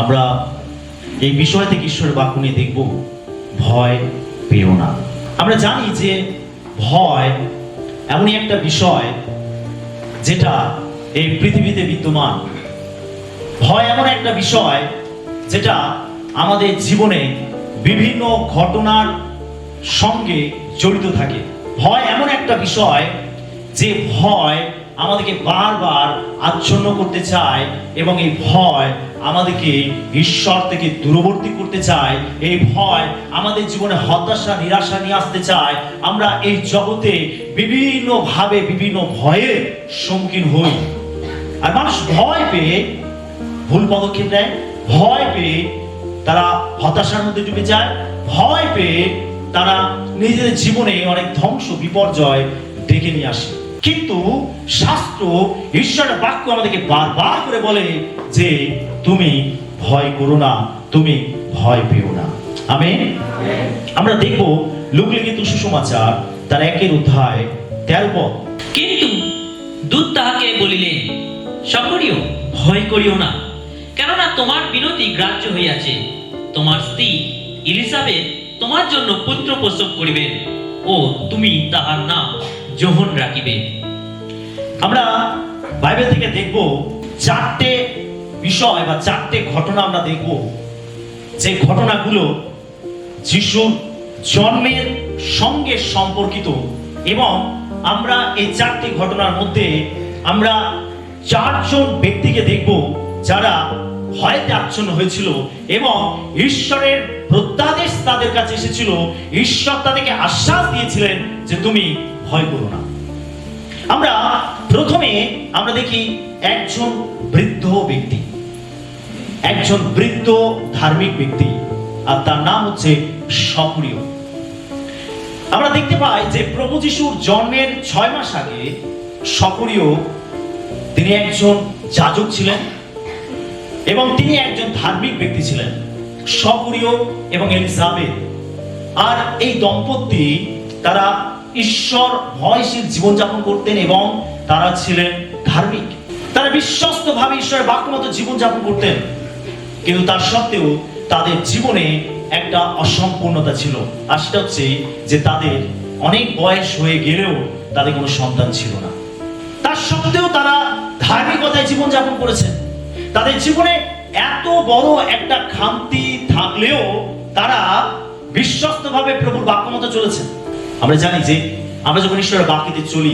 আমরা এই বিষয় থেকে ঈশ্বরের বাক্য নিয়ে দেখব, ভয় পেও না। আমরা জানি যে ভয় এমনই একটা বিষয় যেটা এই পৃথিবীতে বিদ্যমান। ভয় এমন একটা বিষয় যেটা আমাদের জীবনে বিভিন্ন ঘটনার সঙ্গে জড়িত থাকে। ভয় এমন একটা বিষয় যে ভয় আমাদেরকে বারবার আচ্ছন্ন করতে চায় এবং এই ভয় আমাদেরকে ঈশ্বর থেকে দূরবর্তী করতে চায়। এই ভয় আমাদের জীবনে হতাশা নিরাশা নিয়ে আসতে চায়। আমরা এই জগতে বিভিন্ন ভাবে বিভিন্ন ভয়ের সম্মুখীন হই। আর মানুষ ভয় পেয়ে ভুল পদক্ষেপ নেয়, ভয় পেয়ে তারা হতাশার মধ্যে ডুবে যায়, ভয় পেয়ে তারা নিজেদের জীবনে অনেক ধ্বংস বিপর্যয় ডেকে নিয়ে আসে। কিন্তু শাস্ত্র, ঈশ্বরের বাক্য আমাদেরকে বারবার করে বলে যে তুমি ভয় করো না, তুমি ভয় পেও না। আমেন। আমরা দেখব লূকা লিখিত সুসমাচার তার 1 অধ্যায় 13 পদ। কিন্তু দূত তাহাকে বলিলেন, সকরিও ভয় করিও না, কেননা তোমার বিনতি গ্রাহ্য হইয়াছে। তোমার স্ত্রী এলিজাবেথ তোমার জন্য পুত্র প্রসব করিবেন, ও তুমি তাহার নাম যোহন রাখিবে। আমরা বাইবেল থেকে দেখব 4টে বিষয় বা 4টে ঘটনা আমরা দেখব, যে ঘটনাগুলো যিশুর জন্মের সঙ্গে সম্পর্কিত। এবং আমরা এই 4টি ঘটনার মধ্যে আমরা 4 জন ব্যক্তিকে দেখব যারা ভয়তে আচ্ছন্ন হয়েছিল এবং ঈশ্বরের প্রত্যাদেশ তাদের কাছে এসেছিল। ঈশ্বর তাদেরকে আশ্বাস দিয়েছিলেন যে তুমি ভয় করো না। আমরা প্রথমে আমরা দেখি একজন বৃদ্ধ ব্যক্তি, একজন বৃদ্ধ ধার্মিক ব্যক্তি, আর তার নাম হচ্ছে সকরিয়। আমরা দেখতে পাই যে প্রভু যিশুর জন্মের 6 মাস আগে সকরিয় তিনি একজন যাজক ছিলেন এবং তিনি একজন ধার্মিক ব্যক্তি ছিলেন, সকরিয় এবং এলিজাবেথ। আর এই দম্পতি তারা ঈশ্বর ভয়শীল জীবনযাপন করতেন এবং তারা ছিলেন ধার্মিক। তারা বিশ্বস্ত ভাবে ঈশ্বরের বাক্য মতো জীবনযাপন করতেন। কিন্তু তার সত্ত্বেও তাদের জীবনে একটা অসম্পূর্ণতা ছিল, আর সেটা হচ্ছে যে তাদের অনেক বয়স হয়ে গেলেও তাদের কোনো সন্তান ছিল না। তার সত্ত্বেও তারা ধার্মিকতায় জীবনযাপন করেছেন। তাদের জীবনে এত বড় একটা খামতি থাকলেও তারা বিশ্বস্ত ভাবে প্রভুর বাক্য মতো চলেছেন। আমরা জানি যে আমরা যখন ঈশ্বরের বাক্যতে চলি,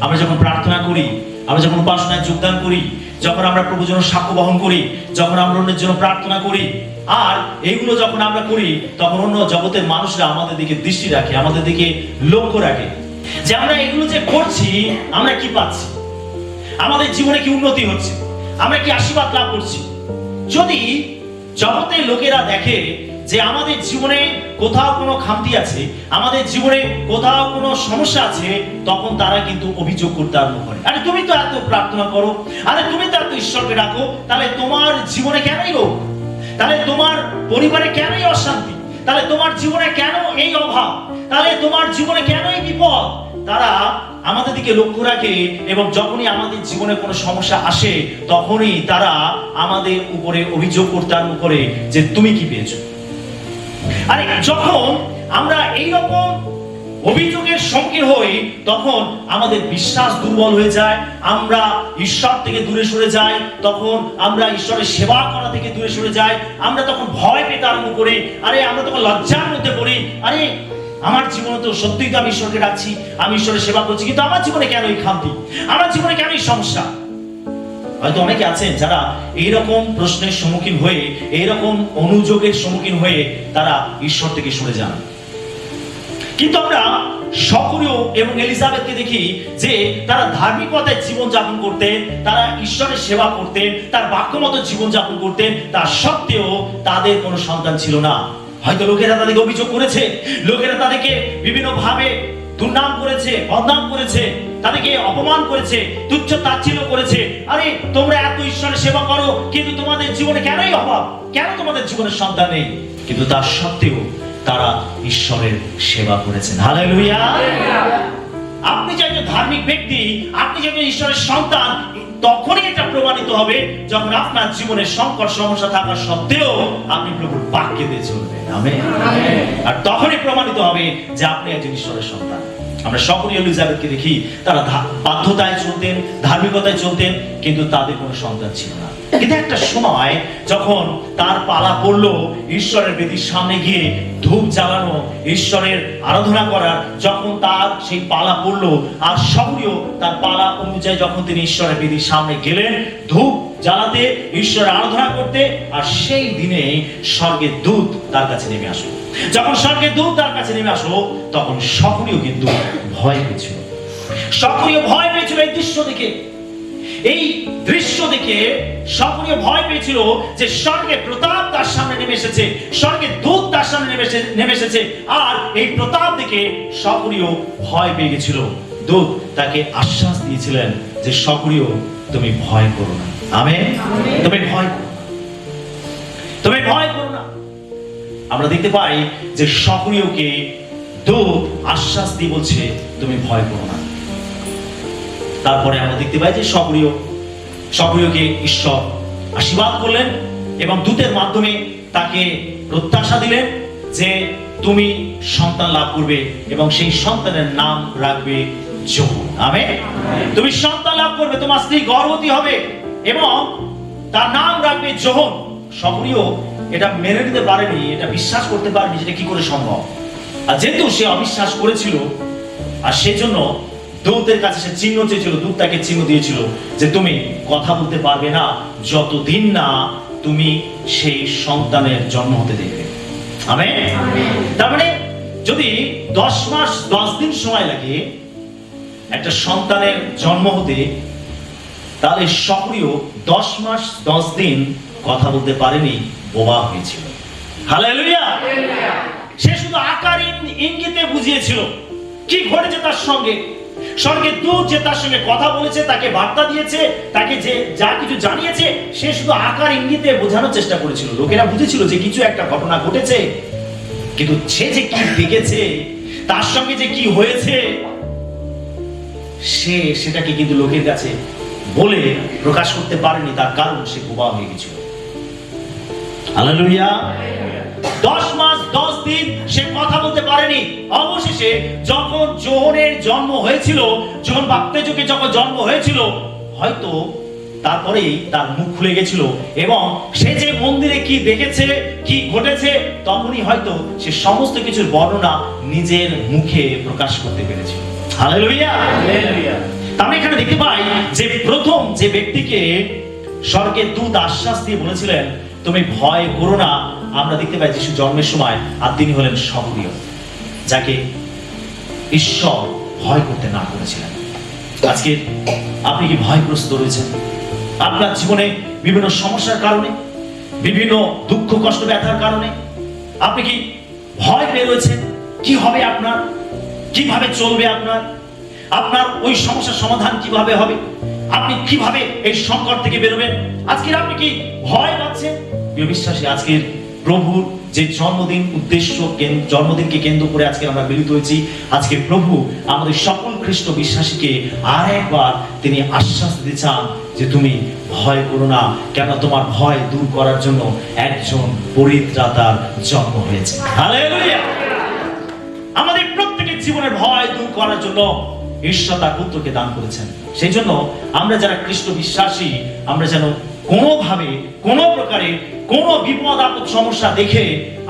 আমরা যখন প্রার্থনা করি, আমরা যখন উপাসনায় যোগদান করি, যখন আমরা প্রভুর জন্য সাক্ষ্য বহন করি, যখন আমরা অন্যের জন্য প্রার্থনা করি, আর এইগুলো যখন আমরা করি, তখন অন্য জগতের মানুষরা আমাদের দিকে দৃষ্টি রাখে, আমাদের দিকে লক্ষ্য রাখে যে আমরা এগুলো যে করছি আমরা কি পাচ্ছি, আমাদের জীবনে কি উন্নতি হচ্ছে, আমরা কি আশীর্বাদ লাভ করছি। যদি জগতের লোকেরা দেখে যে আমাদের জীবনে কোথাও কোনো খামতি আছে, আমাদের জীবনে কোথাও কোনো সমস্যা আছে, তখন তারা কিন্তু অভিযোগ করতে আরম্ভ করে, আরে তুমি তো এত প্রার্থনা করো, আরে তুমি তো এত ঈশ্বরকে ডাকো, তাহলে তোমার জীবনে কেনই রোগ, তাহলে তোমার পরিবারে কেনই অশান্তি, তাহলে তোমার জীবনে কেন এই অভাব, তাহলে তোমার জীবনে কেন এই বিপদ। তারা আমাদের দিকে লক্ষ্য রাখে এবং যখনই আমাদের জীবনে কোনো সমস্যা আসে তখনই তারা আমাদের উপরে অভিযোগ করতে আরম্ভ করে যে তুমি কি পেয়েছো। আরে যখন আমরা এইরকম অভিযোগের সম্মুখীন হই তখন আমাদের বিশ্বাস দুর্বল হয়ে যায়, আমরা ঈশ্বর থেকে দূরে সরে যাই, তখন আমরা ঈশ্বরের সেবা করা থেকে দূরে সরে যাই, আমরা তখন ভয় পেতে আরম্ভ করি, আরে আমরা তখন লজ্জার মধ্যে পড়ি, আরে আমার জীবনে তো সত্যিই তো আমি ঈশ্বরকে ডাকছি, আমি ঈশ্বরের সেবা করছি, কিন্তু আমার জীবনে কেন এই খামতি, আমার জীবনে কেন এই সমস্যা। হয়তো অনেকে আছেন যারা এইরকম প্রশ্নের সম্মুখীন হয়ে, এইরকম অনুযোগের সম্মুখীন হয়ে তারা ঈশ্বর থেকে সরে যান। কিন্তু আমরা সকরিয় এবং এলিজাবেথকে দেখি যে তারা ধার্মিকতায় জীবনযাপন করতেন, তারা ঈশ্বরের সেবা করতেন, তার বাক্য মতো জীবনযাপন করতেন, তার সত্ত্বেও তাদের কোনো সন্তান ছিল না। হয়তো লোকেরা তাদেরকে অভিযোগ করেছে, লোকেরা তাদেরকে বিভিন্ন ভাবে দুর্নাম করেছে, বদনাম করেছে, তাদেরকে অপমান করেছে, তুচ্ছ তাচ্ছিল্য করেছে, আরে তোমরা এত ঈশ্বরের সেবা করো কিন্তু তোমাদের জীবনে কেনই অভাব, কেন তোমাদের জীবনে সন্তান নেই। কিন্তু তার সত্ত্বেও তারা ঈশ্বরের সেবা করেছেন। হালেলুয়া। আপনি যে একজন ধার্মিক ব্যক্তি, আপনি যে একজন ঈশ্বরের সন্তান, তখনই এটা প্রমাণিত হবে যখন আপনার জীবনে সংকট সমস্যা থাকা সত্ত্বেও আপনি প্রভুর বাক্যে দিয়ে চলবেন। আমেন। আর তখনই প্রমাণিত হবে যে আপনি একজন ঈশ্বরের সন্তান। আমরা সকলেই এলিজাবেথকে দেখি, তারা বাধ্যতায় চলতেন, ধার্মিকতায় চলতেন, কিন্তু তাদের কোনো সন্তান ছিল না। কিন্তু একটা সময় যখন তার পালা পড়লো ঈশ্বরের বেদির সামনে গিয়ে ধূপ জ্বালানো, ঈশ্বরের আরাধনা করার, যখন তার সেই পালা পড়লো, আর সকলেও তার পালা অনুযায়ী যখন তিনি ঈশ্বরের বেদির সামনে গেলেন ধূপ জ্বালাতে, ঈশ্বরের আরাধনা করতে, আর সেই দিনে স্বর্গের দূত তার কাছে নেমে আসলো। যখন স্বর্গের দূত তার কাছে নেমে আসলো, তখন সকলেও কিন্তু ভয় পেয়েছিল। সকলেও ভয় পেয়েছিল এই দৃশ্য দেখে। এই দৃশ্য দেখে সকলেও ভয় পেয়েছিল যে স্বর্গের প্রতাপ তার সামনে নেমে এসেছে, স্বর্গের দূত তার সামনে নেমে এসেছে। আর এই প্রতাপ দেখে সকলেও ভয় পেয়ে গেছিল। দূত তাকে আশ্বাস দিয়েছিলেন যে সকলেও তুমি ভয় করো না। আমেন। তুমি ভয় করো না, তুমি ভয় করো না। আমরা দেখতে পাই যে সকলেওকে দূত আশ্বাস দিয়ে বলছে তুমি ভয় করো না। তারপরে আমরা দেখতে পাই যে সকলেওকে ঈশ্বর আশীর্বাদ করলেন এবং দূতের মাধ্যমে তাকে প্রত্যাশা দিলেন যে তুমি সন্তান লাভ করবে এবং সেই সন্তানের নাম রাখবে যোহন। আমেন। তুমি সন্তান লাভ করবে, তোমার স্ত্রী গর্ভবতী হবে এবং তার নাম রাখবে যোহন। সকলেও এটা মেনে নিতে পারেনি, এটা বিশ্বাস করতে পারেনি, যেটা কি করে সম্ভব। আর যেহেতু সে অবিশ্বাস করেছিল, আর সেজন্য দূতের কাছে সে চিহ্ন চেয়েছিল, দূত তাকে চিহ্ন দিয়েছিল যে তুমি কথা বলতে পারবে না যতদিন না তুমি সেই সন্তানের জন্ম হতে দেখবে। আমেন। তার মানে যদি 10 মাস 10 দিন সময় লাগে একটা সন্তানের জন্ম হতে, তাহলে সকলেও 10 মাস 10 দিন কথা বলতে পারেনি, বোবা হয়েছিল। হালেলুয়া। সে শুধু আকার ইঙ্গিতে বুঝিয়েছিল কি ঘটেছে তার সঙ্গে। স্বর্গের দূত যে তার সঙ্গে কথা বলেছে, তাকে বার্তা দিয়েছে, তাকে যে যা কিছু জানিয়েছে, সে শুধু আকার ইঙ্গিতে বোঝানোর চেষ্টা করেছিল। লোকেরা বুঝেছিল যে কিছু একটা ঘটনা ঘটেছে, কিন্তু সে যে কি দেখেছে, তার সঙ্গে যে কি হয়েছে, সে সেটাকে কিন্তু লোকের কাছে বলে প্রকাশ করতে পারেনি। তার কারণ সে বোবা হয়ে গেছিল। হালেলুয়া। 10 মাস 10 দিন সে কথা বলতে পারেনি। অবশেষে যখন যোহনের জন্ম হয়েছিল, যোহন বাপ্তেজকে যখন জন্ম হয়েছিল, হয়তো তারপরেই তার মুখ খুলে গেছিল এবং সে যে মন্দিরে কি দেখেছে, কি ঘটেছে, তখনই হয়তো সে সমস্ত কিছুর বর্ণনা নিজের মুখে প্রকাশ করতে পেরেছিল। হালেলুয়া। হালেলুয়া। আমরা এখানে দেখতে পাই যে প্রথম যে ব্যক্তিকে স্বর্গের দূত আশ্বাস দিয়ে বলেছিলেন তুমি ভয় করো না, আমরা দেখতে পাই যিশু জন্মের সময়, আর তিনি হলেন সক্রিয়, যাকে ঈশ্বর ভয় করতে না করেছিলেন। আজকে আপনি কি ভয়গ্রস্ত রয়েছেন? আপনার জীবনে বিভিন্ন সমস্যার কারণে, বিভিন্ন দুঃখ কষ্ট ব্যথার কারণে আপনি কি ভয় পেয়ে রয়েছেন? কি হবে আপনার? কিভাবে চলবে আপনার ওই সমস্যার সমাধান কিভাবে হবে? আপনি কিভাবে এই সংকট থেকে বেরোবেন? আজকে আপনি কি ভয় পাচ্ছেন? প্রিয় বিশ্বাসী, আজকের প্রভুর যে জন্মদিন জন্মদিনকে কেন্দ্র করে আজকে আমরা মিলিত হয়েছি। আজকে প্রভু আমাদের সকল খ্রিস্ট বিশ্বাসীকে আর একবার তিনি আশ্বাস দিতে চান যে তুমি ভয় করো না, কেন তোমার ভয় দূর করার জন্য একজন পরিত্রাতার জন্ম হয়েছে। হালেলুয়া। আমাদের প্রত্যেকের জীবনের ভয় দূর করার জন্য ঈশ্বর তার পুত্রকে দান করেছেন। সেই জন্য আমরা যারা খ্রিস্ট বিশ্বাসী, আমরা যেন কোনোভাবে কোনো প্রকারে কোনো বিপদ আপদ সমস্যা দেখে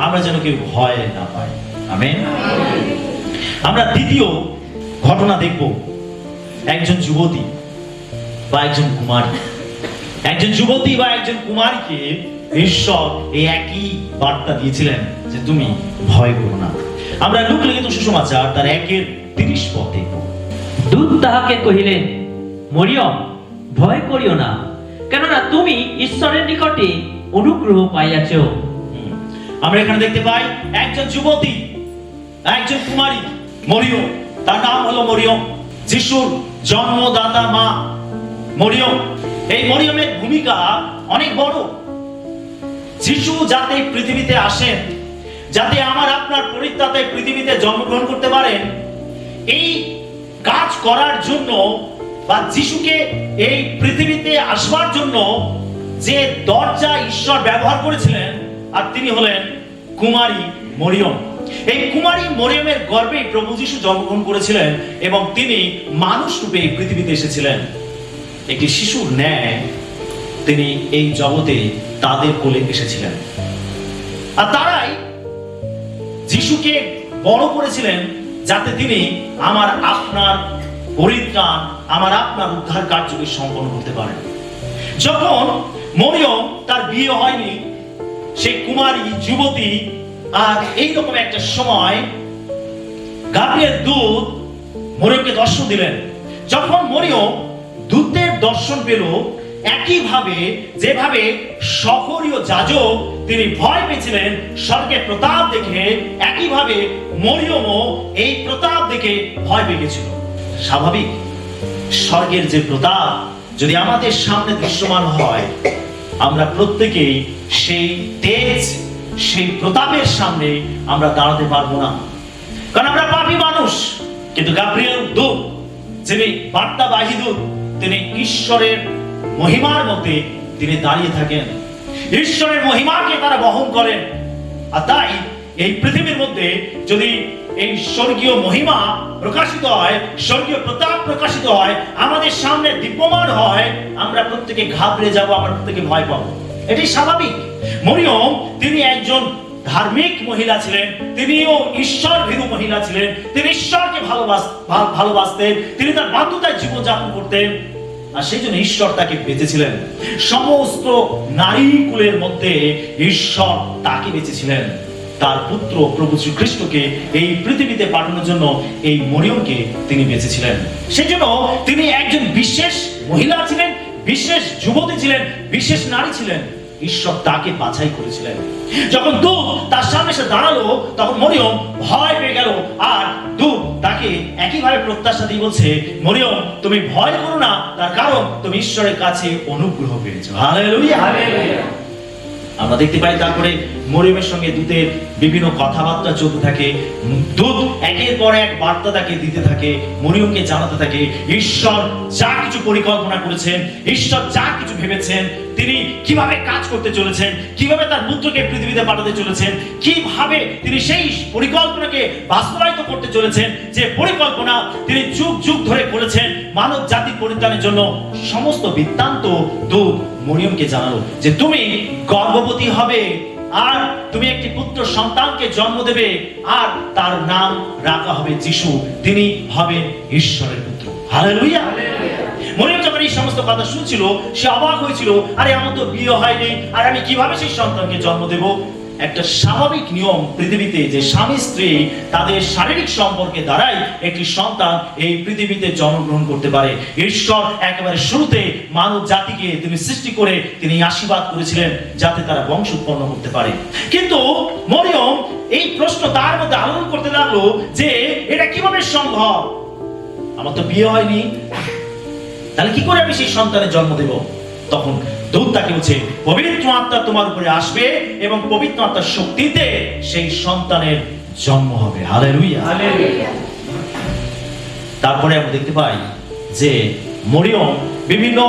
আমরা যেন কেউ ভয় না পাই। আমেন। আমরা দ্বিতীয় ঘটনা দেখব, একজন যুবতী বা একজন কুমারী। একজন যুবতী বা একজন কুমারীকে ঈশ্বর এই একই বার্তা দিয়েছিলেন যে তুমি ভয় করো না। আমরা লূকা লিখিত সুসমাচার তার 1:30 পদ দেখব। দূত তাহাকে কহিলেন, মরিয়ম, ভয় করিও না, কেননা তুমি ঈশ্বরের নিকটে অনুগ্রহ পাইয়াছ। আমরা এখানে দেখতে পাই একজন যুবতী, একজন কুমারী, মরিয়ম। তার নাম হলো মরিয়ম, যিশুর জন্মদাতা মা মরিয়ম। এই মরিয়মের ভূমিকা অনেক বড়। যিশু যাতে পৃথিবীতে আসেন, যাতে আমার আপনার পরিত্রাতা পৃথিবীতে জন্মগ্রহণ করতে পারেন, এই কাজ করার জন্য বা যিশুকে এই পৃথিবীতে আসবার জন্য যে দরজা ঈশ্বর ব্যবহার করেছিলেন, আর তিনি হলেন কুমারী মরিয়ম। এই কুমারী মরিয়মের গর্ভে প্রভু যিশু জন্মগ্রহণ করেছিলেন এবং তিনি মানুষ রূপে এই পৃথিবীতে এসেছিলেন। একটি শিশুর ন্যায় তিনি এই জগতে তাদের কোলে এসেছিলেন, আর তারাই যিশুকে বড় করেছিলেন যাতে তিনি আমার আপনার পরিত্রাণ, আমার আপনার উদ্ধার কার্যকে সম্পন্ন করতে পারেন। যখন মরিয়ম, তার বিয়ে হয়নি, সেই কুমারী যুবতী, আর এইরকম একটা সময় গাব্রিয়েল দূত মরিয়মকে দর্শন দিলেন। যখন মরিয়ম দূতের দর্শন পেল, একইভাবে যেভাবে শহরীয় যাজক তিনি ভয় পেয়েছিলেন স্বর্গের প্রতাপ দেখে, একইভাবে মরিয়মও এই প্রতাপ দেখে ভয় পেয়ে গেছিল। স্বাভাবিক, স্বর্গের যে প্রতাপ যদি আমাদের সামনে দৃশ্যমান হয়, আমরা প্রত্যেকেই সেই তেজ, সেই প্রতাপের সামনে আমরা দাঁড়াতে পারবো না, কারণ আমরা পাপী মানুষ। কিন্তু গাব্রিয়েল দূত, যিনি বার্তাবাহী দূত, তিনি ঈশ্বরের মহিমার মধ্যে তিনি দাঁড়িয়ে থাকেন, ঈশ্বরের মহিমাকে তারা বহন করেন। আর তাই এই পৃথিবীর মধ্যে যদি এই স্বর্গীয় মহিমা প্রকাশিত হয়, স্বর্গীয় প্রতাপ প্রকাশিত হয়, আমাদের সামনে দীপ্যমান হয়, আমরা প্রত্যেকে ঘাবড়ে যাব, আমরা প্রত্যেকে ভয় পাবো। এটি স্বাভাবিক। মরিয়ম তিনি একজন ধার্মিক মহিলা ছিলেন, তিনিও ঈশ্বর ভীরু মহিলা ছিলেন, তিনি ঈশ্বরকে ভালোবাসতেন, তিনি তার বাধ্যতায় জীবনযাপন করতেন, আর সেই জন্য ঈশ্বর তাকে বেঁচেছিলেন। সমস্ত নারী কুলের মধ্যে ঈশ্বর তাকে বেঁচেছিলেন, তার পুত্র প্রভু শ্রীকৃষ্ণকে এই পৃথিবীতে পাঠানোর জন্য এই মরিয়মকে তিনি বেঁচেছিলেন। সেই জন্য তিনি একজন বিশেষ মহিলা ছিলেন, বিশেষ যুবতী ছিলেন, বিশেষ নারী ছিলেন। ঈশ্বর তাকে বাছাই করেছিলেন। যখন দূত তার সামনে এসে দাঁড়ালো, তখন মরিয়ম ভয় পেয়ে গেল, আর দূত তাকে একইভাবে প্রত্যাশা দিয়ে বলছে, মরিয়ম তুমি ভয় করো না, তার কারণ তুমি ঈশ্বরের কাছে অনুগ্রহ পেয়েছো। Hallelujah, hallelujah. আমরা দেখতে পাই তারপরে মরিয়মের সঙ্গে দূতের বিভিন্ন কথাবার্তা চলতে থাকে। দূত একের পর এক বার্তা তাকে দিতে থাকে, মরিয়মকে জানাতে থাকে ঈশ্বর যা কিছু পরিকল্পনা করেছেন, ঈশ্বর যা কিছু ভেবেছেন, তিনি কিভাবে কাজ করতে চলেছেন, কিভাবে তার পুত্রকে পৃথিবীতে পাঠাতে চলেছেন, কিভাবে তিনি সেই পরিকল্পনাকে বাস্তবায়িত করতে চলেছেন, যে পরিকল্পনা তিনি যুগ যুগ ধরে করেছেন মানব জাতির পরিত্রাণের জন্য। সমস্ত বৃত্তান্ত দূত মরিয়মকে জানালো যে তুমি গর্ভবতী হবে, আর তুমি একটি পুত্র সন্তানকে জন্ম দেবে, আর তার নাম রাখা হবে যিশু, তিনি হবেন ঈশ্বরের পুত্র। হালেলুয়া। মরিয়ম যখন এই সমস্ত কথা শুনছিল, সে অবাক হয়েছিল, আরে আমার তো বিয়ে হয়নি, আর আমি কিভাবে সেই সন্তানকে জন্ম দেব? একটা স্বাভাবিক নিয়ম পৃথিবীতে যে স্বামী স্ত্রী তাদের শারীরিক সম্পর্কে দ্বারাই একটি সন্তান এই পৃথিবীতে জন্মগ্রহণ করতে পারে। ঈশ্বর একেবারে শুরুতে মানব জাতিকে তিনি সৃষ্টি করে তিনি আশীর্বাদ করেছিলেন যাতে তারা বংশ উৎপন্ন করতে পারে। কিন্তু মরিয়ম এই প্রশ্ন তার মধ্যে আলোড়ন করতে লাগলো যে এটা কিভাবে সম্ভব, আমার তো বিয়ে হয়নি, তাহলে কি করে আমি সেই সন্তানের জন্ম দেব? তখন দূত তাকে বলছে, পবিত্র আত্মা তোমার উপরে আসবে এবং পবিত্র আত্মার শক্তিতে সেই সন্তানের জন্ম হবে। Hallelujah, hallelujah. তারপরে আমরা দেখতে পাই যে মরিয়ম বিভিন্ন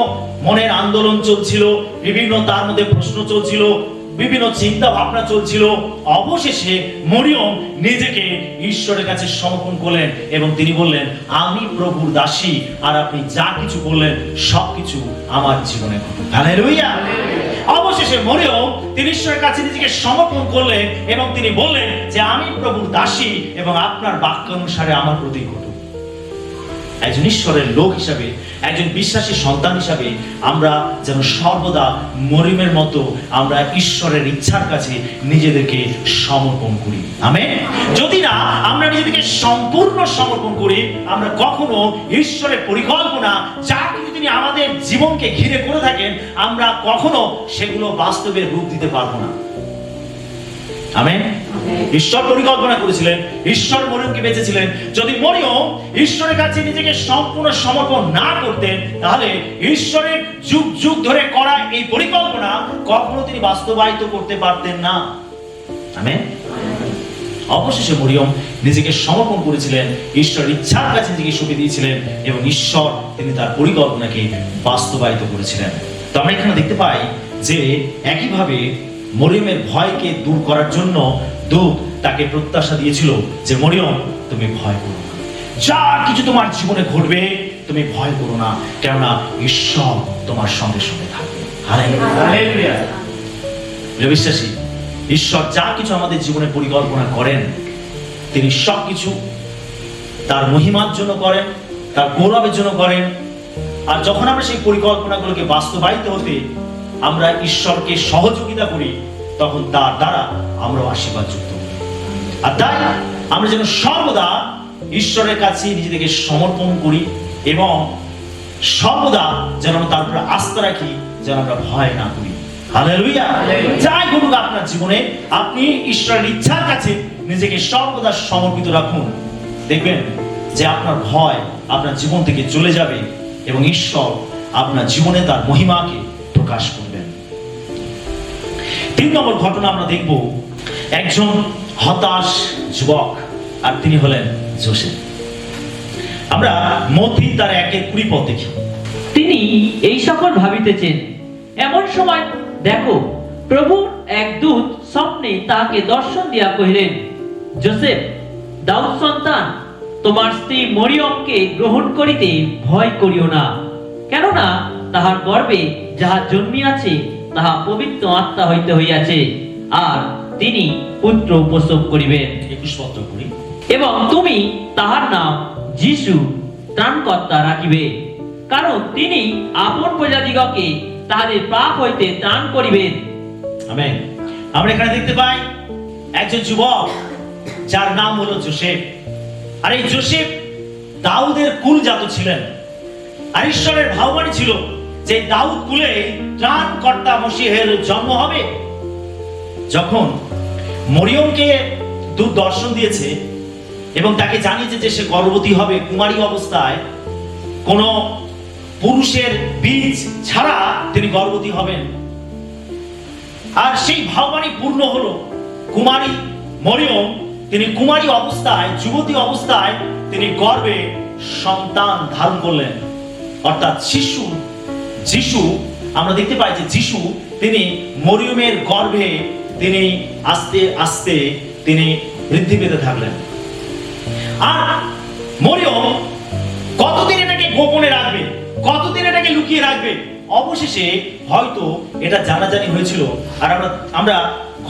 মনের আন্দোলন চলছিল, বিভিন্ন তার মধ্যে প্রশ্ন চলছিল, বিভিন্ন চিন্তা ভাবনা চলছিল। অবশেষে মরিয়ম নিজেকে ঈশ্বরের কাছে সমর্পণ করলেন এবং তিনি বললেন, আমি প্রভুর দাসী, আর আপনি যা কিছু বললেন সবকিছু আমার জীবনে ঘটুক। হালেলুয়া। অবশেষে মরিয়ম তিনি ঈশ্বরের কাছে নিজেকে সমর্পণ করলেন এবং তিনি বললেন যে আমি প্রভুর দাসী এবং আপনার বাক্য অনুসারে আমার প্রতি ঘটুক। একজন ঈশ্বরের লোক হিসাবে, একজন বিশ্বাসী সন্তান হিসাবে আমরা যেন সর্বদা মরিয়মের মতো আমরা ঈশ্বরের ইচ্ছার কাছে নিজেদেরকে সমর্পণ করি। আমেন। যদি না আমরা নিজেদেরকে সম্পূর্ণ সমর্পণ করি, আমরা কখনো ঈশ্বরের পরিকল্পনা যা কিছু তিনি আমাদের জীবনকে ঘিরে করে থাকেন, আমরা কখনো সেগুলো বাস্তবে রূপ দিতে পারবো না। আমেন। ঈশ্বর পরিকল্পনা করেছিলেন, ঈশ্বর মরিয়মকে বেঁচেছিলেন। যদি মরিয়ম ঈশ্বরের কাছে নিজেকে সম্পূর্ণ সমর্পণ না করতেন, তাহলে ঈশ্বরের যুগ যুগ ধরে করা এই পরিকল্পনা কখনো তিনি বাস্তবায়িত করতে পারতেন না। আমেন। অবশেষে মরিয়ম নিজেকে সমর্পণ করেছিলেন, ঈশ্বরের ইচ্ছার কাছে নিজেকে সঁপে দিয়েছিলেন এবং ঈশ্বর তিনি তার পরিকল্পনাকে বাস্তবায়িত করেছিলেন। তো আমরা এখানে দেখতে পাই যে একইভাবে মরিয়মের ভয়কে দূর করার জন্য দূত তাকে প্রত্যাশা দিয়েছিল যে মরিয়ম তুমি ভয় করো না, যা কিছু তোমার জীবনে ঘটবে তুমি ভয় করো না, কেননা ঈশ্বর তোমার সঙ্গে সঙ্গে থাকবে। হালেলুয়া। প্রিয় বিশ্বাসী, ঈশ্বর যা কিছু আমাদের জীবনে পরিকল্পনা করেন তিনি সবকিছু তার মহিমার জন্য করেন, তার গৌরবের জন্য করেন। আর যখন আমরা সেই পরিকল্পনাগুলোকে বাস্তবায়িত হতে আমরা ঈশ্বরকে সহযোগিতা করি, তখন তার দ্বারা আমরাও আশীর্বাদ যুক্ত হই। আর তাই আমরা যেন সর্বদা ঈশ্বরের কাছে নিজেদেরকে সমর্পণ করি এবং সর্বদা যেন আমরা তার উপরে আস্থা রাখি, যেন আমরা ভয় না করি। হালেলুয়া। যাই ঘটুক আপনার জীবনে, আপনি ঈশ্বরের ইচ্ছার কাছে নিজেকে সর্বদা সমর্পিত রাখুন, দেখবেন যে আপনার ভয় আপনার জীবন থেকে চলে যাবে এবং ঈশ্বর আপনার জীবনে তার মহিমাকে প্রকাশ করবেন। 3 নম্বর ঘটনা আমরা দেখব একজন হতাশ যুবক, আর তিনি হলেন যোসেফ। আমরা মথি তার 1:20 পদ দেখি। তিনি এই সকল ভাবিতেছেন, এমন সময় দেখো প্রভুর এক দূত স্বপ্নে তাহাকে দর্শন দিয়া কহিলেন, যোসেফ, দাউদ সন্তান, তোমার স্ত্রী মরিয়মকে গ্রহণ করিতে ভয় করিও না, কেননা তাহার গর্ভে যাহা জন্মিয়াছে তাহা পবিত্র আত্মা হইতে হইয়াছে, আর তিনি পুত্র প্রসব করিবেন। 21 পদ পড়ি। এবং তুমি তাহার নাম যিশু, ত্রাণকর্তা রাখিবে, কারণ তিনি আপন প্রজাদিগকে তাহাদের পাপ হইতে ত্রাণ করিবেন। আমেন। আমরা এখানে দেখতে পাই একজন যুবক যার নাম হলো যোসেফ। আর এই যোসেফ দাউদের কুলজাত ছিলেন, আর ঈশ্বরের ভাববাণী ছিল যে দাউদ কুলে ত্রাণকর্তা মসিহের জন্ম হবে। যখন মরিয়মকে দূত দর্শন দিয়েছে এবং তাকে জানিয়েছে যে সে গর্ভবতী হবে, কুমারী অবস্থায় কোন পুরুষের বীজ ছাড়া তিনি গর্ভবতী হবেন, আর সেই ভাববাণী পূর্ণ হলো। কুমারী মরিয়ম তিনি কুমারী অবস্থায়, যুবতী অবস্থায় তিনি গর্ভে সন্তান ধারণ করলেন, অর্থাৎ যিশু। আমরা দেখতে পাই যে যিশু তিনি মরিয়মের গর্ভে তিনি আস্তে আস্তে তিনি বৃদ্ধি পেতে থাকলেন। আর মরিয়ম কতদিন এটাকে গোপনে রাখবে, কতদিন এটাকে লুকিয়ে রাখবে? অবশেষে হয়তো এটা জানাজানি হয়েছিল। আর আমরা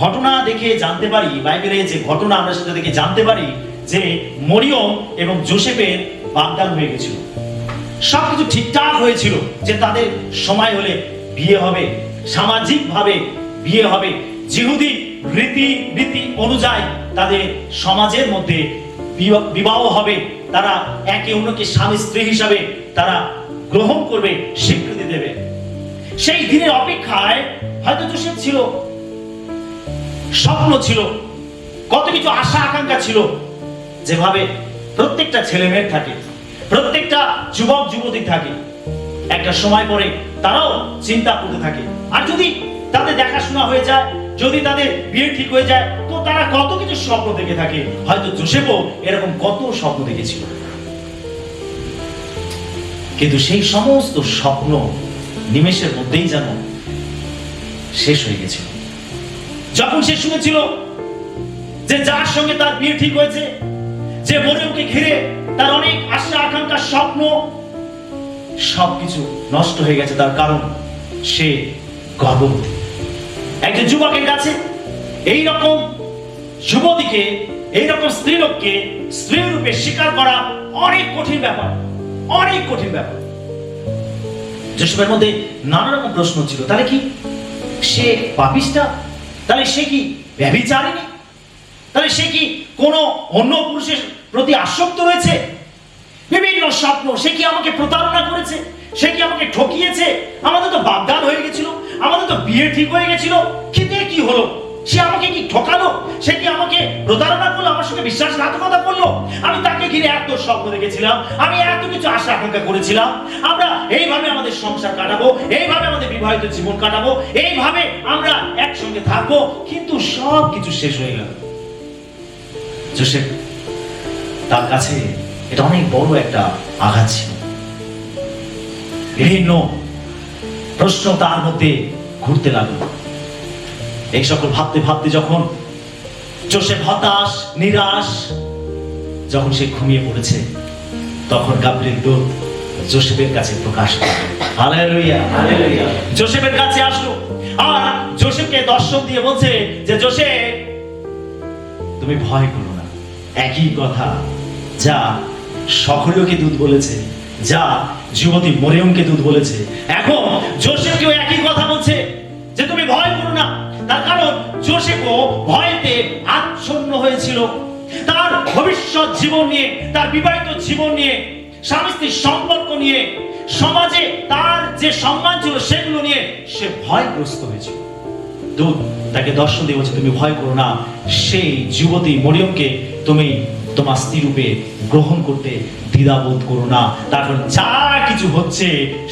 ঘটনা দেখে জানতে পারি, বাইবেলে যে ঘটনা আমরা সেটা দেখে জানতে পারি যে মরিয়ম এবং যোসেফের বাগদান হয়ে গেছিল, সবকিছু ঠিকঠাক হয়েছিল যে তাদের সময় হলে বিয়ে হবে, সামাজিক ভাবে বিয়ে হবে, জিহুদি রীতি অনুযায়ী তাদের সমাজের মধ্যে বিবাহ হবে, তারা একে অন্যকে স্বামী স্ত্রী হিসাবে তারা গ্রহণ করবে, স্বীকৃতি দেবে। সেই দিনের অপেক্ষায় হয়তো যোসেফ ছিল, স্বপ্ন ছিল, কত কিছু আশা আকাঙ্ক্ষা ছিল, যেভাবে প্রত্যেকটা ছেলে মেয়ের থাকে, প্রত্যেকটা যুবক যুবতী থাকে, একটা সময় পরে তারাও চিন্তা করতে থাকে। আর যদি তাদের দেখাশোনা হয়ে যায়, যদি তাদের বিয়ে ঠিক হয়ে যায়, তো তারা কত কিছু স্বপ্ন দেখে থাকে। হয়তো যোসেফও এরকম কত স্বপ্ন দেখেছিল, কিন্তু সেই সমস্ত স্বপ্ন নিমেষের মধ্যেই যেন শেষ হয়ে গেছিল। যখন সে শুনেছিল যে যার সঙ্গে তার বিয়ে ঠিক হয়েছে, যে মরিয়মকে ঘিরে তার অনেক আশা আকাঙ্ক্ষা স্বপ্ন সবকিছু নষ্ট হয়ে গেছে, তার কারণ সে গর্ভবতী। একজন যুবকের কাছে এইরকম যুবতীকে, এইরকম স্ত্রীলোককে স্ত্রী রূপে স্বীকার করা অনেক কঠিন ব্যাপার, অনেক কঠিন ব্যাপার। যোসেফের মধ্যে নানা রকম প্রশ্ন ছিল। তাহলে কি সে পাপিষ্টা? তাহলে সে কি ব্যভিচারিণী? তাহলে সে কি কোনো অন্য পুরুষের প্রতি আসক্ত রয়েছে? বিভিন্ন স্বপ্ন। সে কি আমাকে প্রতারণা করেছে? সে কি আমাকে ঠকিয়েছে? আমাদের তো বাগদান হয়ে গেছিল, আমাদের তো বিয়ে ঠিক হয়ে গেছিল, কিন্তু কি হলো? সে আমাকে কি ঠকালো? সে কি আমাকে প্রতারণা করলো? আমার সঙ্গে বিশ্বাসঘাতকতা করলো? আমি তাকে ঘিরে এত স্বপ্ন দেখেছিলাম, আমি এত কিছু আশা আকাঙ্ক্ষা করেছিলাম, আমরা এইভাবে আমাদের সংসার কাটাবো, এইভাবে আমাদের বিবাহিত জীবন কাটাবো, এইভাবে আমরা একসঙ্গে থাকবো, কিন্তু সব কিছু শেষ হয়ে গেল। জোসেফ তার কাছে এটা অনেক বড় একটা আঘাত ছিল। বিভিন্ন প্রশ্ন তার মধ্যে ঘুরতে লাগলো। এই সকল ভাবতে ভাবতে যখন জোসেফ হতাশ নিরাশ, যখন সে ঘুমিয়ে পড়েছে, তখন গাব্রিয়েল দূত জোসেফের কাছে প্রকাশ করল। Hallelujah, hallelujah. জোসেফের কাছে আসলো আর জোসেফকে দর্শন দিয়ে বলছে যে জোসেফ, তুমি ভয় করো না। একই কথা যা সকলকে দূত বলেছে, যা যুবতী মরিয়মকে দূত বলেছে, এখন জোসেফকেও একই কথা বলছে যে তুমি ভয় করো না। তার কারণ জোসেফও ভয়তে আচ্ছন্ন হয়েছিল। তার ভবিষ্যৎ জীবন নিয়ে, তার বিবাহিত জীবন নিয়ে, স্বামী স্ত্রীর সম্পর্ক নিয়ে, সমাজে তার যে সম্মান ছিল সেগুলো নিয়ে সে ভয়গ্রস্ত হয়েছিল। দূত তাকে দর্শন দিয়ে বলছে তুমি ভয় করো না, সেই যুবতী মরিয়মকে তুমি তোমার স্ত্রী রূপে গ্রহণ করতে দ্বিধাবোধ করো না। তারপর যা কিছু হচ্ছে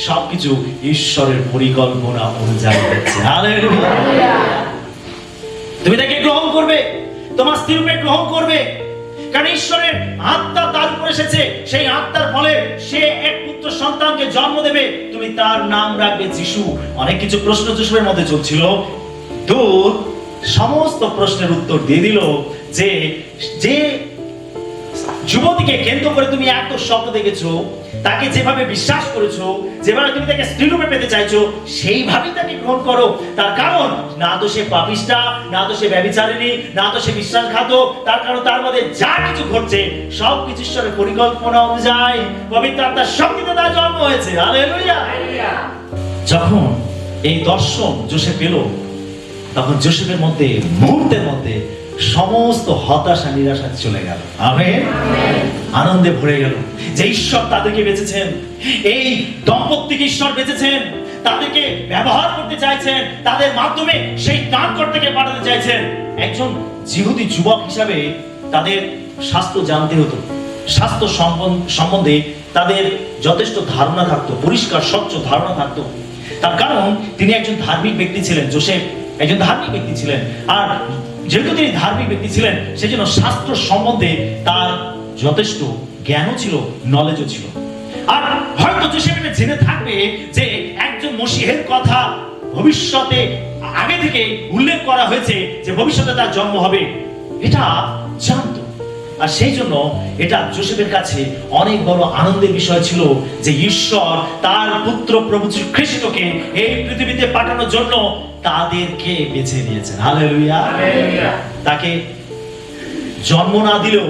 সবকিছু ঈশ্বরের পরিকল্পনা অনুযায়ী হচ্ছে। হালেলুয়া। তুমি তাকে গ্রহণ করবে, তোমার স্ত্রী রূপে গ্রহণ করবে, কারণ ঈশ্বরের আত্মা তার উপর এসেছে। সেই আত্মার ফলে সে এক পুত্র সন্তানকে জন্ম দেবে, তুমি তার নাম রাখবে যিশু। অনেক কিছু প্রশ্ন জোসেফের মধ্যে চলছিল। দূত সমস্ত প্রশ্নের উত্তর দিয়ে দিল যে যে যুবতীকে কেন্দ্র করে তুমি এত স্বপ্ন দেখেছো, তাকে যেভাবে বিশ্বাস করেছো, যেভাবে তুমি তাকে স্ত্রীরূপে পেতে চাইছো, সেইভাবেই তাকে গ্রহণ করো। তার কারণ না তো সে পাপিষ্ঠা, না তো সে ব্যভিচারিণী, না তো সে বিশ্বাসঘাতক। তার কারণ তার মধ্যে যা কিছু ঘটছে সবকিছু ঈশ্বরের পরিকল্পনা অনুযায়ী পবিত্র আত্মার শক্তিতে তার জন্ম হয়েছে। হালেলুয়া। যখন এই দর্শন জোসেফ পেল, তখন জোসেফের মধ্যে মুহূর্তের মধ্যে সমস্ত হতাশা নিরাশা চলে গেল। আমেন। আনন্দে ভরে গেল যে ঈশ্বর তাদেরকে বেঁচেছেন, এই দম্পতিকে ঈশ্বর বেঁচেছেন, তাদেরকে ব্যবহার করতে চাইছেন, তাদের মাধ্যমে সেই ত্রাণকর্তাকে পাঠাতে চাইছেন। একজন যিহুদি যুবক হিসাবে তাদের শাস্ত্র জানতে হতো, স্বাস্থ্য সম্বন্ধে তাদের যথেষ্ট ধারণা থাকতো, পরিষ্কার স্বচ্ছ ধারণা থাকতো। তার কারণ তিনি একজন ধার্মিক ব্যক্তি ছিলেন। জোসেফ একজন ধার্মিক ব্যক্তি ছিলেন, আর যেহেতু তিনি ধার্মিক ব্যক্তি ছিলেন সেজন্য শাস্ত্র সম্বন্ধে তার যথেষ্ট জ্ঞানও ছিল, নলেজও ছিল। আর হয়তো জোসেফ এটা জেনে থাকবে যে একজন মসিহের কথা ভবিষ্যতে আগে থেকে উল্লেখ করা হয়েছে যে ভবিষ্যতে তার জন্ম হবে, এটা জানতো। আর সেই জন্য এটা জোসেফের কাছে অনেক বড় আনন্দের বিষয় ছিল যে ঈশ্বর তার পুত্র প্রভু যীশু খ্রিস্টকে এই পৃথিবীতে পাঠানোর জন্য তাদেরকে বেছে নিয়েছেন। হালেলুয়া। তাকে জন্ম না দিলেও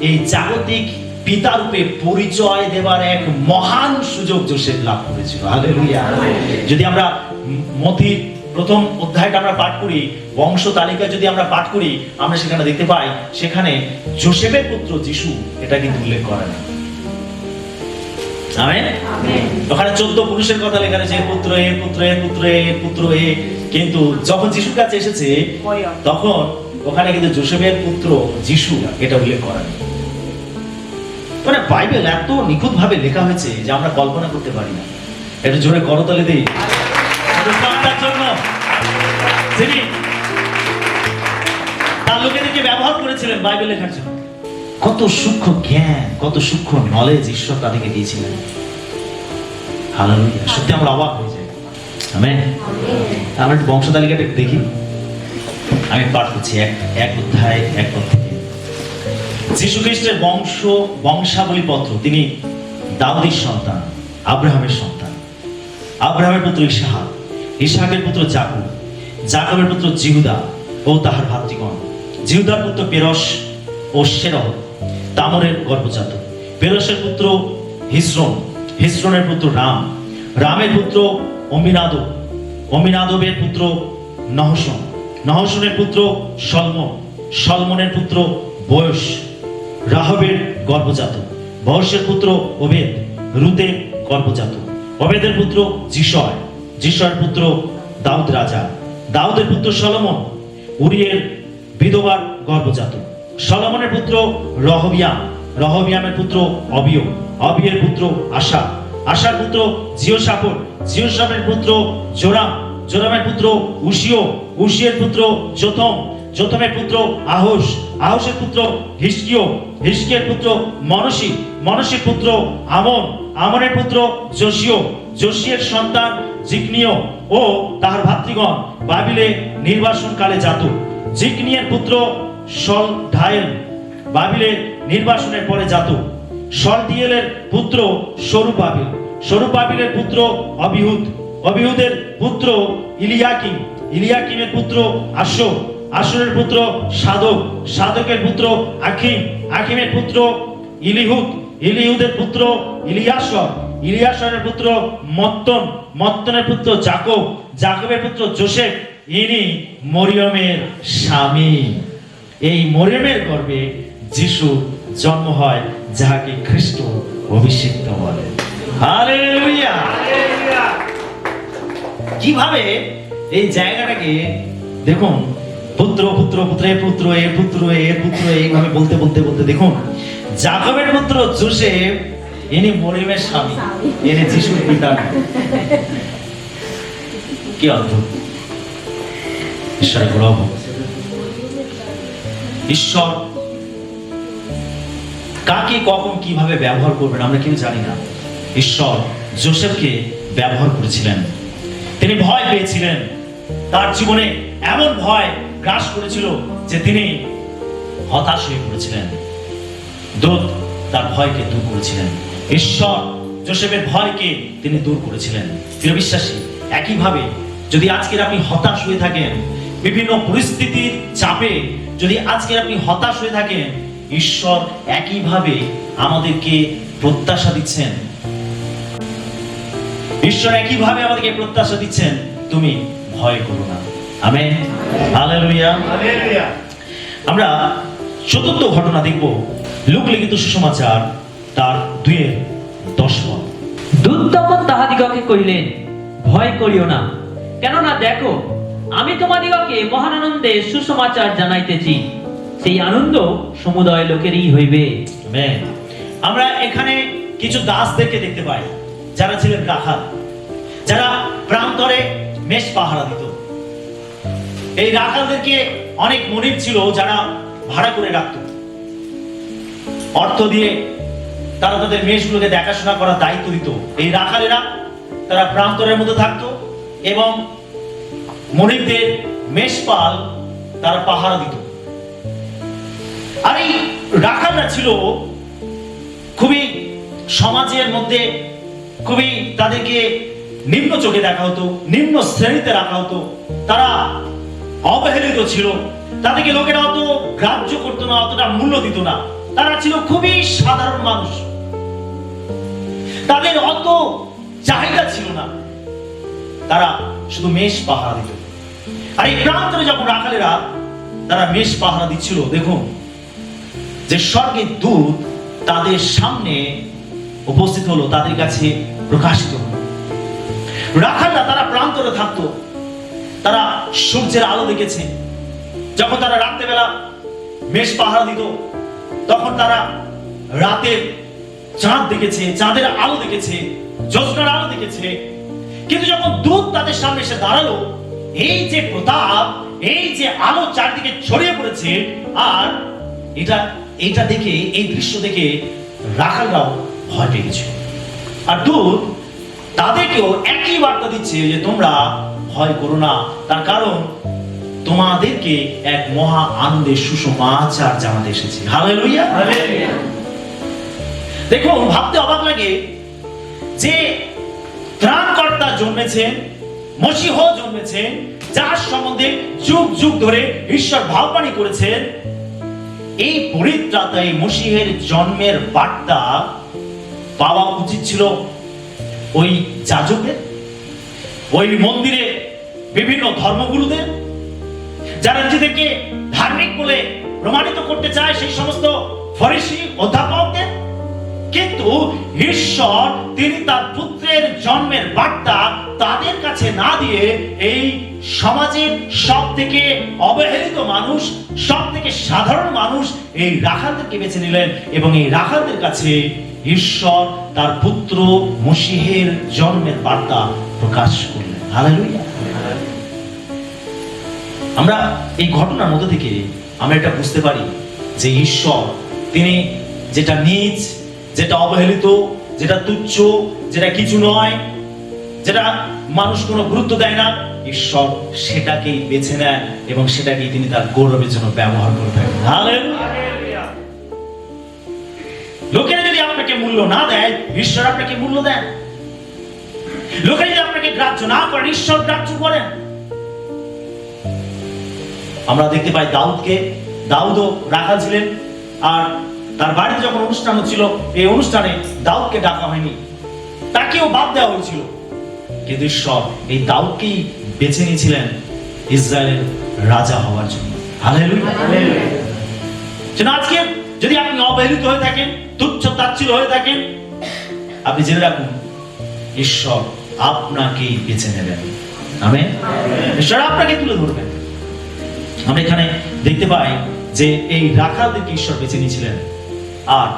এই জাগতিক পিতা রূপে পরিচয় দেবার এক মহান সুযোগ জোসেফ লাভ করেছিল। হালেলুয়া। যদি আমরা মথির প্রথম অধ্যায়টা আমরা পাঠ করি, বংশ তালিকা যদি আমরা পাঠ করি, আমরা সেখানে দেখতে পাই সেখানে জোসেফের পুত্র যিশু এটা কিন্তু উল্লেখ করা নেই। আমেন। ওখানে 14 পুরুষের কথা লেখা আছে, পুত্র এ পুত্র এ পুত্র এ পুত্র এ, কিন্তু যখন যিশুর কাছে এসেছে তখন ওখানে কিন্তু জোসেফের পুত্র যিশু এটা উল্লেখ করা নেই। মানে বাইবেল এত নিখুঁত ভাবে লেখা হয়েছে যে আমরা কল্পনা করতে পারি না। একটু জোরে করতালি দেই জন্য, যিনি তার লোকেদেরকে ব্যবহার করেছিলেন বাইবেল লেখার জন্য। কত সূক্ষ্ম জ্ঞান, কত সূক্ষ্ম নলেজ ঈশ্বর তাদেরকে দিয়েছিলেন। হালেলুয়া। সত্যি আমরা অবাক হয়ে যাই। আমেন। আমরা একটু বংশ তালিকাটা দেখি। আমি পাঠ করছি এক অধ্যায় 1 পদ থেকে। যীশু খ্রিস্টের বংশাবলী পত্র। তিনি দাউদের সন্তান, আব্রাহামের সন্তান, আব্রাহামের পুত্র ইসহাক, ইসহাকের পুত্র যাকব, যাকবের পুত্র জিহুদা ও তাহার ভাতৃগণ, জিহুদার পুত্র পেরস ও সেরহ, তামরের গর্ভজাত, পেরসের পুত্র হিজরন, হিজরনের পুত্র রাম, রামের পুত্র অমিনাদব, অমিনাদবের পুত্র নহশন, নহশনের পুত্র সলমন, সলমনের পুত্র বয়স, রাহবের গর্ভজাত, বয়সের পুত্র ওবেদ, রুতের গর্ভজাত, ওবেদের পুত্র যিশয়, যিশয়ের পুত্র দাউদ রাজা, দাউদের পুত্র সলোমন, উরিয়ের বিধবার গর্ভজাত, সলোমনের পুত্র রহবিয়াম, রহবিয়ামের পুত্র অবিয়, অবিয়ের পুত্র আশা, আশার পুত্র জিওশাফট, জিওশাফের পুত্র জোরাম, জোরামের পুত্র উশিয়, উশিয়ের পুত্র যোথম, যোথমের পুত্র আহোস, আহোসের পুত্র হিজকিয়, হিজকিয়ের পুত্র মনসি, মনসির পুত্র আমন, আমনের পুত্র যোশিয়, যোশিয়ের সন্তান জিকনিয় ও তাহার ভাতৃগণ বাবিলে নির্বাসনকালে জাত। জিকনিয়ের পুত্র সলঢায়েল বাবিলে নির্বাসনের পরে জাত। সলটিয়েলের পুত্র সরুবাবিল, সরুবাবিলের পুত্র অবিহুদ, অবিহুদের পুত্র ইলিয়াকিম, ইলিয়াকিমের পুত্র আশর, আশরের পুত্র সাদক, সাদকের পুত্র আখিম, আখিমের পুত্র ইলিহুদ, ইলিহুদের পুত্র ইলিয়াসর, ইলিয়াসরের পুত্র মত্তন, মত্তনের পুত্র জাকব, জাকবের পুত্র যোসেফ, ইনি মরিয়মের স্বামী। এই মরিয়মের গর্ভে যিশু জন্ম হয়, যাহাকে খ্রিস্ট অভিষিক্ত বলে। হালেলুয়া! কিভাবে এই জায়গাটাকে দেখুন, পুত্র পুত্র পুত্র এ পুত্র এ পুত্র এ পুত্র, এইভাবে বলতে বলতে বলতে দেখুন, জাকবের পুত্র যোসেফ ইনি মরিয়মের স্বামী, ইনি যিশুর পিতা। কি অদ্ভুত! ঈশ্বরের গৌরব। ঈশ্বর কাকে কখন কিভাবে ব্যবহার করবেন আমরা কেউ জানি না। ঈশ্বর যোসেফকে ব্যবহার করেছিলেন। তিনি ভয় পেয়েছিলেন, তার জীবনে এমন ভয় গ্রাস করেছিল যে তিনি হতাশ হয়ে পড়েছিলেন। দূত তার ভয়কে দূর করেছিলেন। ঈশ্বর যোসেফের ভয়কে তিনি দূর করেছিলেন। প্রিয় বিশ্বাসী, একইভাবে যদি আজকের আপনি হতাশ হয়ে থাকেন, বিভিন্ন পরিস্থিতির চাপে যদি আজকের আপনি হতাশ হয়ে থাকেন, ঈশ্বর একইভাবে আমাদেরকে প্রত্যাশা দিচ্ছেন। ঈশ্বর একইভাবে আমাদেরকে প্রত্যাশা দিচ্ছেন, তুমি ভয় করো না। Amen, hallelujah, hallelujah. আমরা চতুর্থ ঘটনা দেখব, লূক লিখিত সুসমাচার তার 2:10। দূত তখন তাহাদিগকে কহিলেন, ভয় করিও না, কেননা দেখো আমি তোমাদিগকে মহান আনন্দে সুসমাচার জানাইতেছি, সেই আনন্দ সমুদয় লোকেরই হইবে। আমেন। আমরা এখানে কিছু দাসদেরকে দেখতে পাই, যারা ছিলেন রাখাল, যারা প্রান্তরে মেষ পাহারা দিত। এই রাখালদেরকে অনেক মনিব ছিল যারা ভাড়া করে রাখত, অর্থ দিয়ে তারা তাদের মেষগুলোকে দেখাশোনা করার দায়িত্ব দিত। এই রাখালেরা তারা প্রান্তরের মধ্যে থাকতো এবং মনিবদের মেষপাল তারা পাহারা দিত। আর এই রাখালরা ছিল খুবই সমাজের মধ্যে খুবই, তাদেরকে নিম্ন চোখে দেখা হতো, নিম্ন শ্রেণীতে রাখা হতো। তারা অবহেলিত ছিল, তাদেরকে লোকেরা অত গ্রাহ্য করতো না, অতটা মূল্য দিত না। তারা ছিল খুবই সাধারণ মানুষ, তাদের অত চাহিদা ছিল না, তারা শুধু মেষ পাহারা দিত। আর এই প্রান্তরে যখন রাখালেরা তারা মেষ পাহারা দিচ্ছিল, দেখুন যে স্বর্গের দূত তাদের সামনে উপস্থিত হলো, তাদের কাছে প্রকাশিত হলো। রাখালরা তারা প্রান্তরে থাকতো, তারা সূর্যের আলো দেখেছে। যখন তারা রাত্রেবেলা মেষ পাহারা দিত, তখন তারা রাতের চাঁদ দেখেছে, চাঁদের আলো দেখেছে, জ্যোৎস্নার আলো দেখেছে। কিন্তু যখন দূত তাদের সামনে এসে দাঁড়ালো, এই যে প্রতাপ, এই যে আলো চারদিকে ছড়িয়ে পড়েছে, আর এটা দেখে, এই দৃশ্য দেখে রাখালরাও ভয় পেয়ে গেছিল। আর দূত তাদেরকেও একই বার্তা দিচ্ছে যে তোমরা ভয় করো না, তার কারণ তোমাদেরকে এক মহা আনন্দের সুসমাচার জানাতে এসেছি। Hallelujah, hallelujah. দেখুন, ভাবতে অবাক লাগে যে ত্রাণকর্তা জন্মেছেন, মসীহ জন্মেছেন, যার সম্বন্ধে যুগ যুগ ধরে ঈশ্বর ভাববাণী করেছেন। এই পরিত্রাতা, এই মসীহের জন্মের বার্তা পাওয়া উচিত ছিল ওই যাজকের, ওই মন্দিরে বিভিন্ন ধর্মগুরুদের, যারা নিজেদেরকে ধার্মিক বলে প্রমাণিত করতে চায়, সেই সমস্ত ফরিসি অধ্যাপকদের। কিন্তু ঈশ্বর তিনি তার পুত্রের জন্মের বার্তা তাদের কাছে না দিয়ে এই সমাজের সব থেকে অবহেলিত মানুষ, সব থেকে সাধারণ মানুষ, এই রাখালদেরকে বেছে নিলেন এবং এই রাখালদের কাছে ঈশ্বর তার পুত্র মসীহের জন্মের বার্তা প্রকাশ করলেন। হালেলুয়া। আমরা এই ঘটনার মধ্যে থেকে আমরা এটা বুঝতে পারি যে ঈশ্বর তিনি যেটা নীচ, যেটা অবহেলিত, যেটা তুচ্ছ, যেটা কিছু নয়, যেটা মানুষ কোনো গুরুত্ব দেয় না, ঈশ্বর সেটাকেই বেছে নেয় এবং সেটাকেই তিনি তার গৌরবের জন্য ব্যবহার করে থাকেন। হালেলুয়া। লোকেরা যদি আপনাকে মূল্য না দেয়, ঈশ্বর আপনাকে মূল্য দেন। লোকেরা যদি আপনাকে গ্রাহ্য না করেন, ঈশ্বর গ্রাহ্য করেন। আমরা দেখতে পাই দাউদও রাখাল ছিলেন, আর তার বাড়িতে যখন অনুষ্ঠান হচ্ছিল, এই অনুষ্ঠানে দাউদকে ডাকা হয়নি, তাকেও বাদ দেওয়া হয়েছিল, কিন্তু ঈশ্বর এই দাউদকেই বেছে নিয়েছিলেন ইসরায়েলের রাজা হওয়ার জন্য। হালেলুয়া। আজকে যদি আপনি অবহেলিত হয়ে থাকেন, তুচ্ছ তাচ্ছিল্য হয়ে থাকেন, আপনি জেনে রাখুন ঈশ্বর আপনাকেই বেছে নেবেন। আমেন। ঈশ্বর আপনাকে তুলে ধরবেন। আমরা এখানে দেখতে পাই যে এই রাখালদেরকে ঈশ্বর বেছে নিয়েছিলেন, আর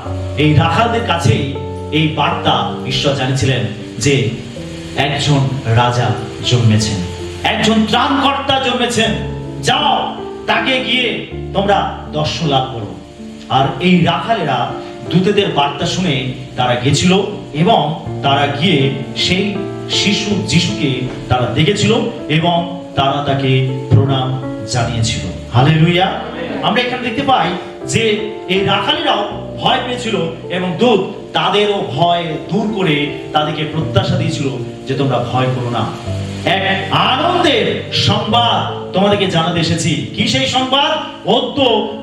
এই রাখালদের কাছেই এই বার্তা ঈশ্বর জানিয়েছিলেন যে একজন রাজা জন্মেছেন, একজন ত্রাণকর্তা জন্মেছেন, যাও তাকে গিয়ে তোমরা দর্শন লাভ করো। আর এই রাখালেরা দূতেদের বার্তা শুনে তারা গেছিল এবং তারা গিয়ে সেই শিশু যিশুকে তারা দেখেছিল এবং তারা তাকে প্রণাম জানিয়েছিল। হালেলুয়া। আমরা এখানে দেখতে পাই যে এই রাখালেরাও ভয় পেয়েছিল এবং দূত তাদেরও ভয় দূর করে তাদেরকে প্রত্যাশা দিয়েছিল যে তোমরা ভয় করো না। এক আনন্দের সংবাদ তোমাদেরকে জানাতে এসেছি। কি সেই সংবাদ? অদ্য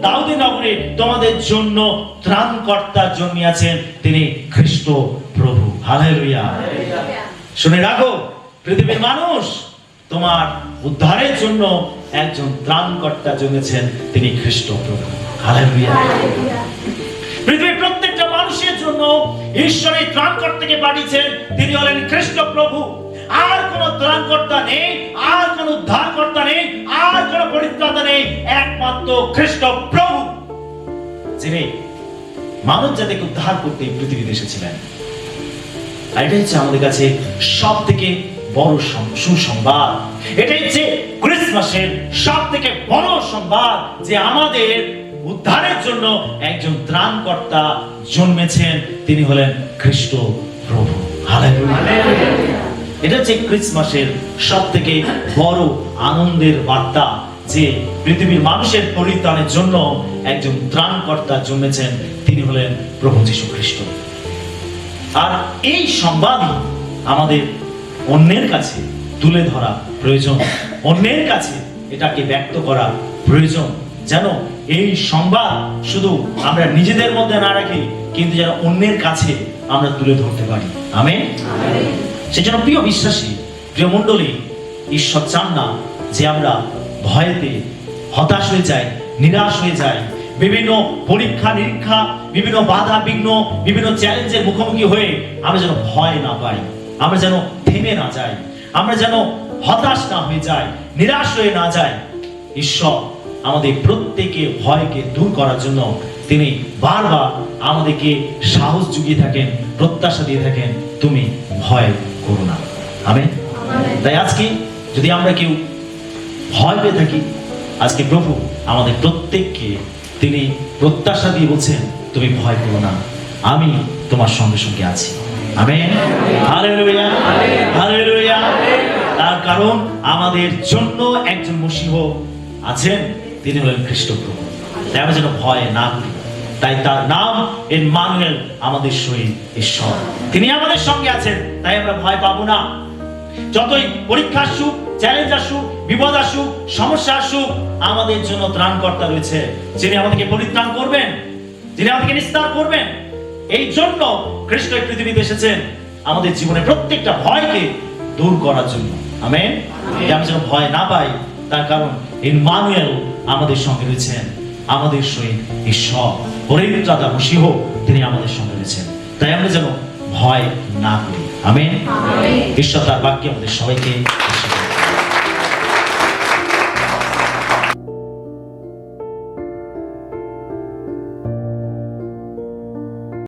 দাউদের নগরে তোমাদের জন্য ত্রাণকর্তা জন্মিয়াছেন, তিনি খ্রিস্ট প্রভু। হালেলুয়া। শুনে রাখো পৃথিবীর মানুষ, তোমার উদ্ধারের জন্য একজন ত্রাণকর্তা জন্মেছেন, তিনি খ্রিস্ট প্রভু। হালেলুয়া। পৃথিবীর প্রত্যেকটা মানুষের জন্য ঈশ্বর এই ত্রাণকর্তাকে পাঠিয়েছেন, তিনি হলেন খ্রিস্ট প্রভু। আর কোন ত্রাণকর্তা নেই, আর কোন উদ্ধারকর্তা নেই, আর কোন পরিত্রাতা নেই, একমাত্র খ্রিস্ট প্রভু, যিনি মানব জাতিকে উদ্ধার করতে পৃথিবীতে এসেছিলেন। আর এটা হচ্ছে আমাদের কাছে সব থেকে বড় সুসংবাদ। এটা হচ্ছে ক্রিসমাসের সব থেকে বড় সংবাদ যে আমাদের উদ্ধারের জন্য একজন ত্রাণকর্তা জন্মেছেন, তিনি হলেন খ্রিস্ট প্রভু। হালেলুয়া। এটা হচ্ছে ক্রিসমাসের সব থেকে বড় আনন্দের বার্তা যে পৃথিবীর মানুষের পরিত্রাণের জন্য একজন ত্রাণকর্তা জন্মেছেন, তিনি হলেন প্রভু যীশু খ্রিস্ট। আর এই সংবাদই আমাদের অন্যের কাছে তুলে ধরা প্রয়োজন, অন্যের কাছে এটাকে ব্যক্ত করা প্রয়োজন, যেন এই সংবাদ শুধু আমরা নিজেদের মধ্যে না রাখি, কিন্তু যেন অন্যের কাছে আমরা তুলে ধরতে পারি। আমেন। সেজন্য প্রিয় বিশ্বাসী, প্রিয় মণ্ডলী, ঈশ্বর চান না যে আমরা ভয়েতে হতাশ হয়ে যাই, নিরাশ হয়ে যাই, বিভিন্ন পরীক্ষা নিরীক্ষা, বিভিন্ন বাধা বিঘ্ন, বিভিন্ন চ্যালেঞ্জের মুখোমুখি হয়ে আমরা যেন ভয় না পাই, আমরা যেন থেমে না যাই, আমরা যেন হতাশ না হয়ে যাই, নিরাশ হয়ে না যাই। ঈশ্বর আমাদের প্রত্যেকে ভয়কে দূর করার জন্য তিনি বারবার আমাদেরকে সাহস জুগিয়ে থাকেন, প্রত্যাশা দিয়ে থাকেন, তুমি ভয় করো না। আমেন। তাই আজকে যদি আমরা কেউ ভয় পেয়ে থাকি, আজকে প্রভু আমাদের প্রত্যেককে তিনি প্রত্যাশা দিয়ে বলছেন, তুমি ভয় করো না, আমি তোমার সঙ্গে সঙ্গে আছি। আমেন। হালেলুয়া। হালেলুয়া। তার কারণ আমাদের জন্য একজন মশীহ আছেন, তিনি হলেন খ্রিস্ট প্রভু। তাই আমরা যেন ভয় না করি। তাই তার নাম ইম্মানুয়েল, আমাদের সহিত ঈশ্বর, তিনি আমাদের সঙ্গে আছেন। তাই আমরা ভয় পাবো না। যতই পরীক্ষা আসুক, চ্যালেঞ্জ আসুক, বিপদ আসুক, সমস্যা আসুক, আমাদের জন্য ত্রাণকর্তা রয়েছে, যিনি আমাদেরকে পরিত্রাণ করবেন, যিনি আমাদেরকে নিস্তার করবেন। এই জন্য খ্রিস্ট এই পৃথিবীতে এসেছেন আমাদের জীবনে প্রত্যেকটা ভয়কে দূর করার জন্য। আমেন। আমরা যেন ভয় না পাই, তার কারণ ইম্মানুয়েল আমাদের সঙ্গে রয়েছেন, আমাদের সহিত ঈশ্বর পরিত্রাতা মশীহ, তিনি আমাদের সঙ্গে রয়েছেন। তাই আমরা যেন ভয় না করি। আমেন। ঈশ্বর তার বাক্যে আমাদের সবাইকে